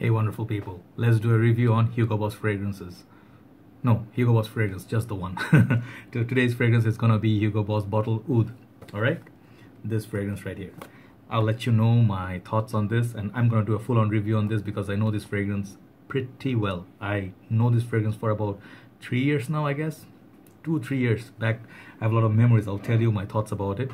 Hey wonderful people, let's do a review on Hugo Boss fragrances. No, Hugo Boss fragrance, just the one. Today's fragrance is gonna be Hugo Boss Bottle Oud. Alright? This fragrance right here. I'll let you know my thoughts on this, and I'm gonna do a full-on review on this because I know this fragrance pretty well. I know this fragrance for about 3 years now, I guess. 2-3 years back. I have a lot of memories. I'll tell you my thoughts about it.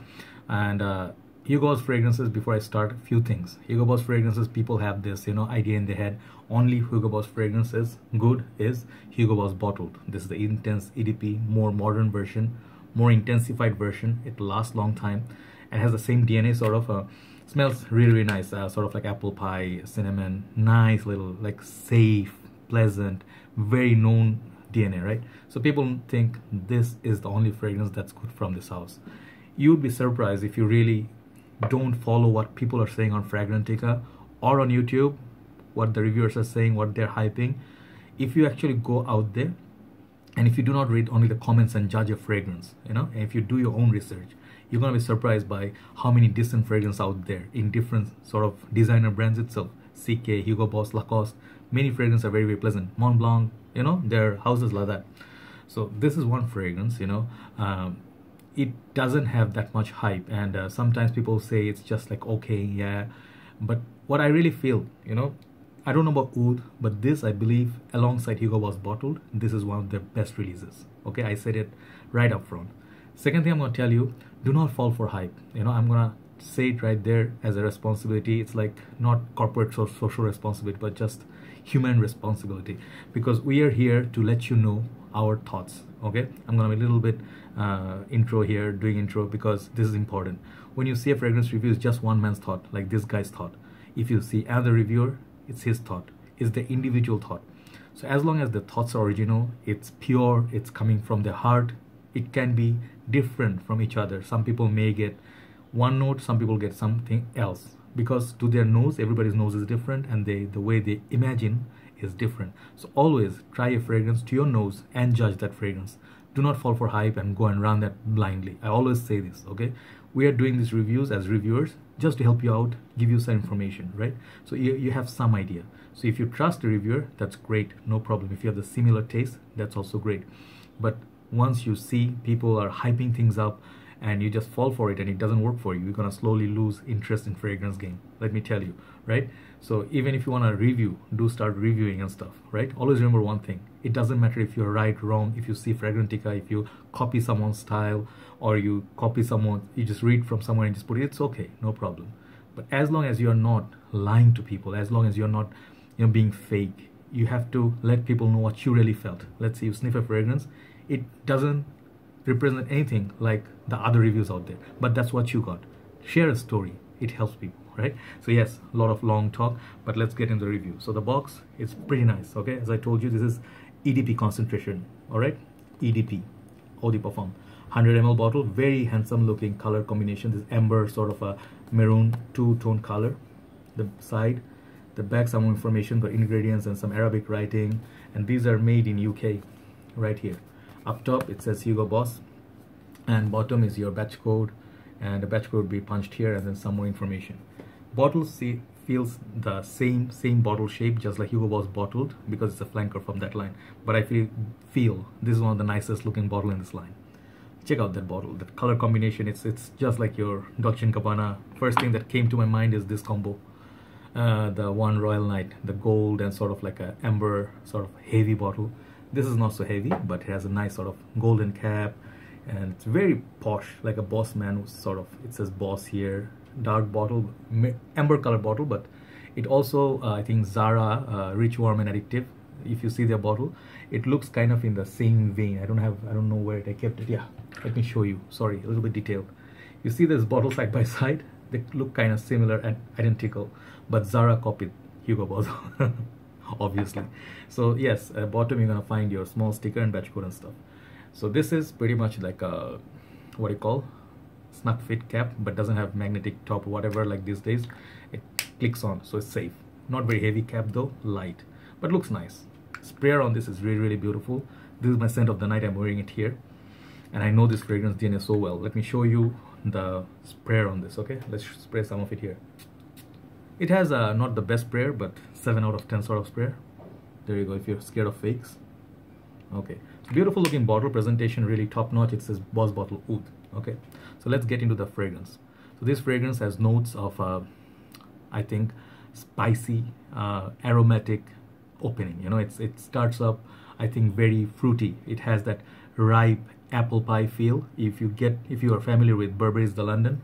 And Hugo Boss fragrances, before I start, a few things. Hugo Boss fragrances, people have this, idea in their head. Only Hugo Boss fragrances good is Hugo Boss bottled. This is the intense EDP, more modern version, more intensified version. It lasts long time and has the same DNA, sort of smells really nice, sort of like apple pie, cinnamon, nice little, like safe, pleasant, very known DNA, right? So people think this is the only fragrance that's good from this house. You'd be surprised if you really don't follow what people are saying on Fragrantica or on YouTube, what the reviewers are saying, what they're hyping. If you actually go out there and if you do not read only the comments and judge a fragrance, and if you do your own research, you're gonna be surprised by how many decent fragrances out there in different sort of designer brands itself. CK, Hugo Boss, Lacoste, many fragrances are very, very pleasant. Mont Blanc, there are houses like that. So this is one fragrance, it doesn't have that much hype, and sometimes people say it's just like, okay, yeah, but what I really feel, I don't know about Oud, but this, I believe, alongside Hugo Boss bottled, this is one of their best releases. Okay, I said it right up front. Second thing I'm going to tell you, do not fall for hype. I'm going to say it right there as a responsibility. It's like not corporate or social responsibility, but just human responsibility, because we are here to let you know our thoughts. Okay, I'm gonna be a little bit doing intro because this is important. When you see a fragrance review, it's just one man's thought, like this guy's thought. If you see another reviewer, it's his thought, it's the individual thought. So as long as the thoughts are original, it's pure, it's coming from the heart, it can be different from each other. Some people may get one note, some people get something else, because to their nose, everybody's nose is different, and the way they imagine is different. So always try a fragrance to your nose and judge that fragrance. Do not fall for hype and go and run that blindly. I always say this, okay? We are doing these reviews as reviewers just to help you out, give you some information, right? So you have some idea. So if you trust the reviewer, that's great, no problem. If you have the similar taste, that's also great. But once you see people are hyping things up and you just fall for it and it doesn't work for you, you're gonna slowly lose interest in fragrance game, let me tell you, right? So even if you want to review, do start reviewing and stuff, right? Always remember one thing, it doesn't matter if you're right, wrong, if you see Fragrantica, if you copy someone's style, or you copy someone, you just read from somewhere and just put it, it's okay, no problem. But as long as you're not lying to people, as long as you're not being fake, you have to let people know what you really felt. Let's say you sniff a fragrance, it doesn't represent anything like the other reviews out there, but that's what you got. Share a story, it helps people, right? So yes, a lot of long talk, but let's get into the review. So the box is pretty nice, okay? As I told you, this is EDP concentration, all right? EDP, Eau de Parfum, 100 ml bottle, very handsome looking color combination. This amber, sort of a maroon two-tone color. The side, the back, some more information, got ingredients and some Arabic writing, and these are made in UK, right here. Up top it says Hugo Boss, and bottom is your batch code, and the batch code will be punched here, and then some more information. Bottle feels the same bottle shape, just like Hugo Boss bottled, because it's a flanker from that line. But I feel this is one of the nicest looking bottle in this line. Check out that bottle, that color combination. It's just like your Dolce & Gabbana. First thing that came to my mind is this combo, the one Royal Night, the gold and sort of like a amber sort of heavy bottle. This is not so heavy, but it has a nice sort of golden cap, and it's very posh, like a boss man sort of. It says boss here. Dark bottle, amber color bottle, but it also I think Zara Rich, Warm and Addictive. If you see their bottle, it looks kind of in the same vein. I don't know where I kept it. Yeah, let me show you. Sorry, a little bit detailed. You see this bottle side by side, they look kind of similar and identical, but Zara copied Hugo Boss obviously. So yes, at bottom you're gonna find your small sticker and batch code and stuff. So this is pretty much like a, what you call, snug fit cap, but doesn't have magnetic top or whatever like these days. It clicks on, so it's safe. Not very heavy cap though, light, but looks nice. Sprayer on this is really, really beautiful. This is my scent of the night. I'm wearing it here, and I know this fragrance DNA so well. Let me show you the sprayer on this. Okay, let's spray some of it here. It has not the best sprayer, but 7 out of 10 sort of sprayer. There you go, if you're scared of fakes. Okay, so beautiful looking bottle, presentation really top notch. It says Boss Bottle Oud. Okay, so let's get into the fragrance. So this fragrance has notes of I think spicy, aromatic opening. You know, it starts up, I think, very fruity. It has that ripe apple pie feel. If you are familiar with Burberry's The London,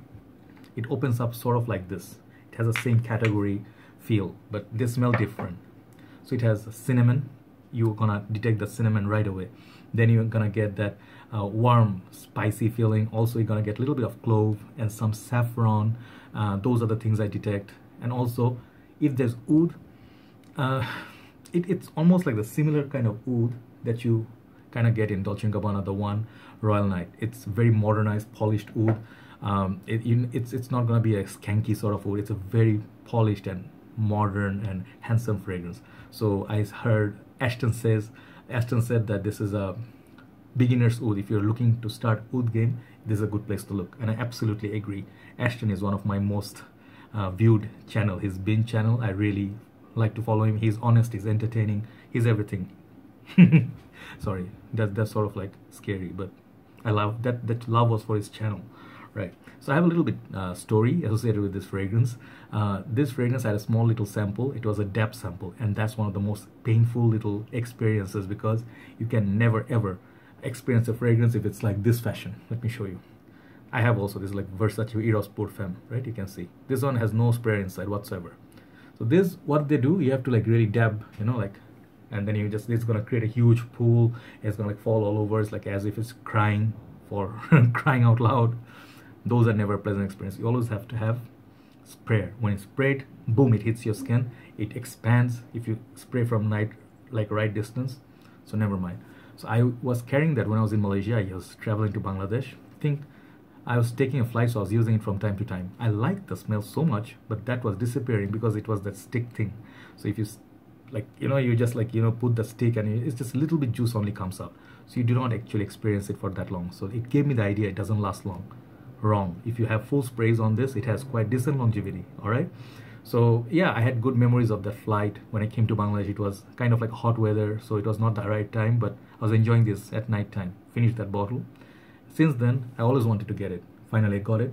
it opens up sort of like this. It has the same category feel, but they smell different. So it has cinnamon. You're gonna detect the cinnamon right away. Then you're gonna get that warm, spicy feeling. Also, you're gonna get a little bit of clove and some saffron. Those are the things I detect. And also, if there's oud, it's almost like the similar kind of oud that you kind of get in Dolce & Gabbana, the one Royal Night. It's very modernized, polished oud. It's not gonna be a skanky sort of oud. It's a very polished and modern and handsome fragrance. So I heard Ashton said that this is a beginner's oud. If you're looking to start oud game, this is a good place to look, and I absolutely agree. Ashton is one of my most viewed channel, his binge channel. I really like to follow him. He's honest, he's entertaining, he's everything. Sorry, that's sort of like scary, but I love that love was for his channel, right? So I have a little bit story associated with this fragrance. This fragrance had a small little sample. It was a dab sample, and that's one of the most painful little experiences, because you can never ever experience a fragrance if it's like this fashion. Let me show you. I have also this like Versace Eros Pour Femme, right? You can see this one has no sprayer inside whatsoever. So this, what they do, you have to like really dab, you know, like, and then it's gonna create a huge pool. It's gonna like fall all over. It's like as if it's crying for crying out loud. Those are never a pleasant experience. You always have to have sprayer. When it's sprayed, boom, it hits your skin. It expands if you spray from right distance. So never mind. So I was carrying that when I was in Malaysia. I was traveling to Bangladesh. I think I was taking a flight, so I was using it from time to time. I liked the smell so much, but that was disappearing because it was that stick thing. So if you like, you know, you just like, you know, put the stick and it's just a little bit juice only comes out. So you do not actually experience it for that long. So it gave me the idea it doesn't last long. Wrong. If you have full sprays on this, it has quite decent longevity. All right. So yeah, I had good memories of that flight. When I came to Bangladesh, it was kind of like hot weather, so it was not the right time, but I was enjoying this at night time. Finished that bottle. Since then, I always wanted to get it. Finally, I got it.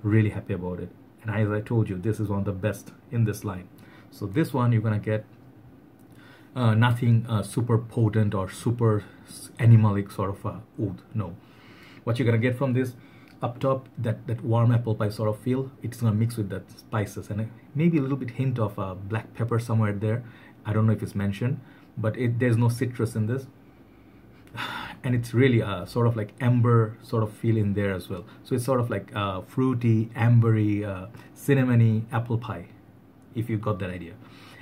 Really happy about it. And as I told you, this is one of the best in this line. So this one, you're gonna get nothing super potent or super animalic sort of oud. No. What you're gonna get from this, up top, that warm apple pie sort of feel. It's gonna mix with that spices and maybe a little bit hint of black pepper somewhere there. I don't know if it's mentioned, but there's no citrus in this. And it's really sort of like amber sort of feel in there as well. So it's sort of like fruity, ambery, cinnamony apple pie, if you got that idea.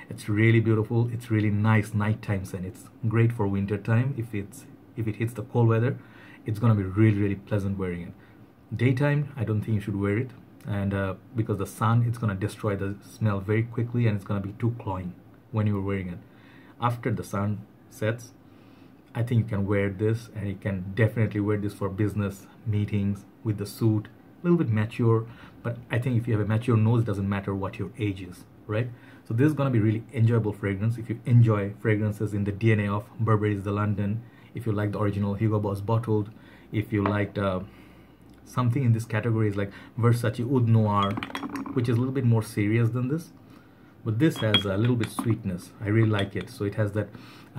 It's really beautiful. It's really nice nighttime scent. It's great for winter time. If it hits the cold weather, it's gonna be really pleasant wearing it. Daytime, I don't think you should wear it, and because the sun, it's gonna destroy the smell very quickly, and it's gonna be too cloying when you're wearing it. After the sun sets, I think you can wear this, and you can definitely wear this for business meetings with the suit. A little bit mature, but I think if you have a mature nose, it doesn't matter what your age is, right? So this is gonna be really enjoyable fragrance. If you enjoy fragrances in the DNA of Burberry's The London, if you like the original Hugo Boss bottled, if you liked something in this category is like Versace Oud Noir, which is a little bit more serious than this, but this has a little bit sweetness. I really like it. So it has that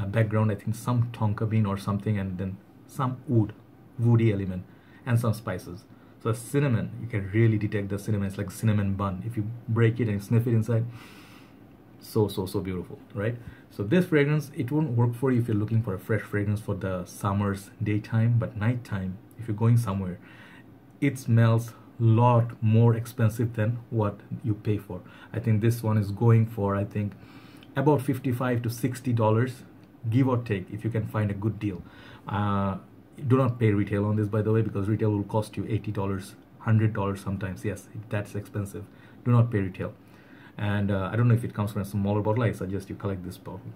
background, I think some tonka bean or something, and then some oud, woody element, and some spices. So cinnamon, you can really detect the cinnamon. It's like cinnamon bun. If you break it and sniff it inside, so beautiful, right? So this fragrance, it won't work for you if you're looking for a fresh fragrance for the summer's daytime, but nighttime, if you're going somewhere, it smells a lot more expensive than what you pay for. I think this one is going for, I think, about $55 to $60, give or take, if you can find a good deal. Do not pay retail on this, by the way, because retail will cost you $80, $100 sometimes. Yes, that's expensive. Do not pay retail. And I don't know if it comes from a smaller bottle. I suggest you collect this bottle.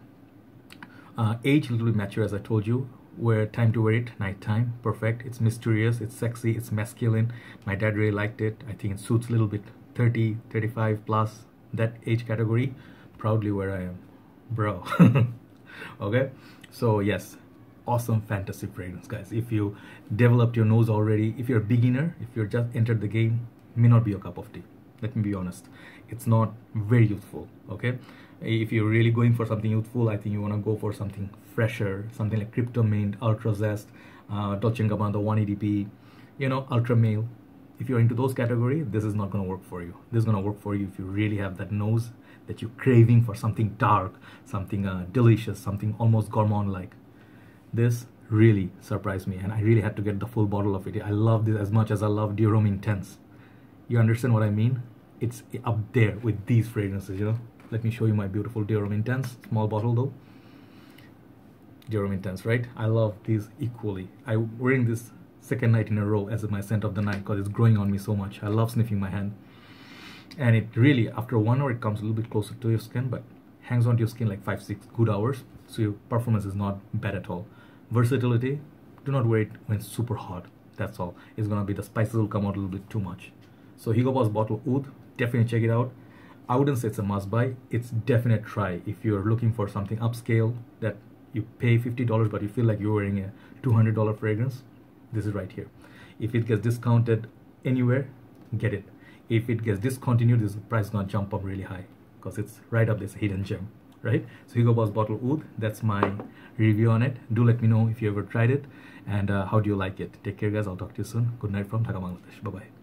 Age, a little bit mature, as I told you. Wear time to wear it, nighttime, perfect. It's mysterious, it's sexy, it's masculine. My dad really liked it. I think it suits a little bit 30, 35 plus, that age category. Proudly where I am. bro. Okay, so yes, awesome fantasy fragrance, guys. If you developed your nose already, if you're a beginner, if you're just entered the game, may not be your cup of tea. Let me be honest, it's not very youthful. Okay, if you're really going for something youthful, I think you want to go for something fresher, something like Crypto Mint, Ultra Zest, Dolce & Gabbana 180p, you know, Ultra Male. If you're into those categories, this is not going to work for you. This is going to work for you if you really have that nose that you're craving for something dark, something delicious, something almost gourmand-like. This really surprised me, and I really had to get the full bottle of it. I love this as much as I love Dior Intense. You understand what I mean? It's up there with these fragrances, you know. Let me show you my beautiful Dior Intense, small bottle though. Dior Intense, right? I love these equally. I'm wearing this second night in a row as my scent of the night because it's growing on me so much. I love sniffing my hand. And it really, after 1 hour, it comes a little bit closer to your skin, but hangs on to your skin like 5-6 good hours. So your performance is not bad at all. Versatility, do not wear it when it's super hot. That's all. It's gonna be the spices will come out a little bit too much. So Hugo Boss bottle Oud, definitely check it out. I wouldn't say it's a must buy. It's definite try if you're looking for something upscale that you pay $50 but you feel like you're wearing a $200 fragrance. This is right here. If it gets discounted anywhere, get it. If it gets discontinued, this price is gonna jump up really high because it's right up this hidden gem, right? So Hugo Boss bottle Oud, that's my review on it. Do let me know if you ever tried it and how do you like it. Take care, guys. I'll talk to you soon. Good night from Dhaka, Bangladesh. Bye bye.